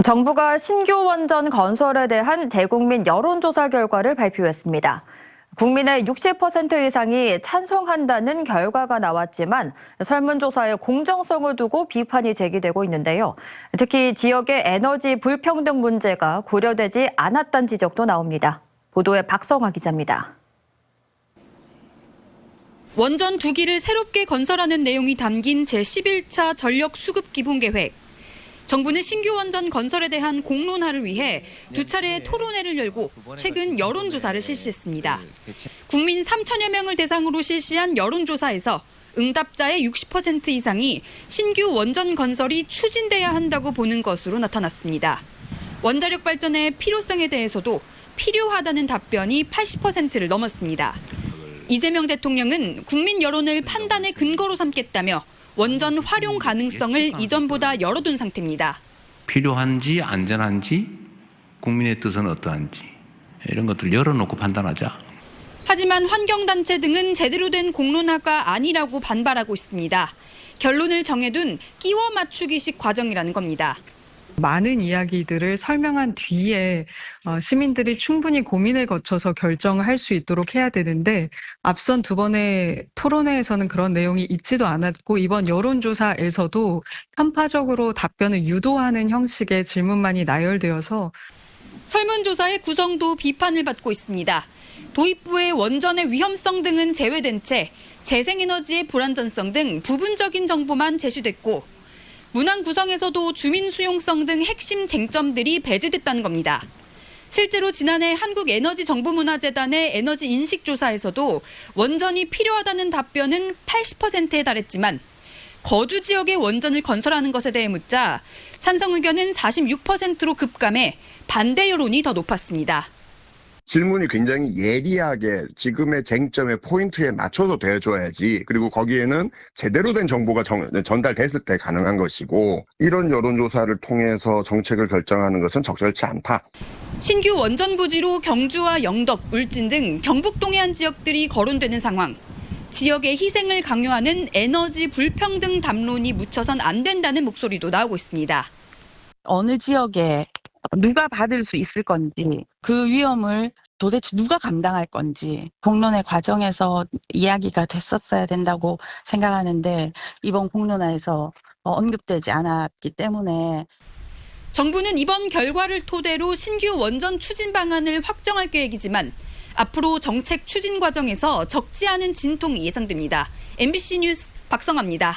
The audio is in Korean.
정부가 신규 원전 건설에 대한 대국민 여론조사 결과를 발표했습니다. 국민의 60% 이상이 찬성한다는 결과가 나왔지만 설문조사의 공정성을 두고 비판이 제기되고 있는데요. 특히 지역의 에너지 불평등 문제가 고려되지 않았다는 지적도 나옵니다. 보도에 박성화 기자입니다. 원전 2기를 새롭게 건설하는 내용이 담긴 제11차 전력 수급 기본 계획. 정부는 신규 원전 건설에 대한 공론화를 위해 두 차례 토론회를 열고 최근 여론조사를 실시했습니다. 국민 3천여 명을 대상으로 실시한 여론조사에서 응답자의 60% 이상이 신규 원전 건설이 추진돼야 한다고 보는 것으로 나타났습니다. 원자력 발전의 필요성에 대해서도 필요하다는 답변이 80%를 넘었습니다. 이재명 대통령은 국민 여론을 판단의 근거로 삼겠다며 원전 활용 가능성을 이전보다 열어둔 상태입니다. 필요한지 안전한지 국민의 뜻은 어떠한지 이런 것들을 열어놓고 판단하자. 하지만 환경단체 등은 제대로 된 공론화가 아니라고 반발하고 있습니다. 결론을 정해둔 끼워 맞추기식 과정이라는 겁니다. 많은 이야기들을 설명한 뒤에 시민들이 충분히 고민을 거쳐서 결정을 할 수 있도록 해야 되는데 앞선 두 번의 토론회에서는 그런 내용이 있지도 않았고 이번 여론조사에서도 편파적으로 답변을 유도하는 형식의 질문만이 나열되어서 설문조사의 구성도 비판을 받고 있습니다. 도입부의 원전의 위험성 등은 제외된 채 재생에너지의 불안전성 등 부분적인 정보만 제시됐고 문항 구성에서도 주민 수용성 등 핵심 쟁점들이 배제됐다는 겁니다. 실제로 지난해 한국에너지정보문화재단의 에너지 인식조사에서도 원전이 필요하다는 답변은 80%에 달했지만 거주 지역에 원전을 건설하는 것에 대해 묻자 찬성 의견은 46%로 급감해 반대 여론이 더 높았습니다. 질문이 굉장히 예리하게 지금의 쟁점의 포인트에 맞춰서 되어줘야지. 그리고 거기에는 제대로 된 정보가 전달됐을 때 가능한 것이고 이런 여론조사를 통해서 정책을 결정하는 것은 적절치 않다. 신규 원전 부지로 경주와 영덕, 울진 등 경북 동해안 지역들이 거론되는 상황. 지역의 희생을 강요하는 에너지 불평등 담론이 묻혀선 안 된다는 목소리도 나오고 있습니다. 어느 지역에 누가 받을 수 있을 건지, 그 위험을 도대체 누가 감당할 건지 공론회 과정에서 이야기가 됐었어야 된다고 생각하는데 이번 공론화에서 언급되지 않았기 때문에 정부는 이번 결과를 토대로 신규 원전 추진 방안을 확정할 계획이지만 앞으로 정책 추진 과정에서 적지 않은 진통이 예상됩니다. MBC 뉴스 박성아입니다.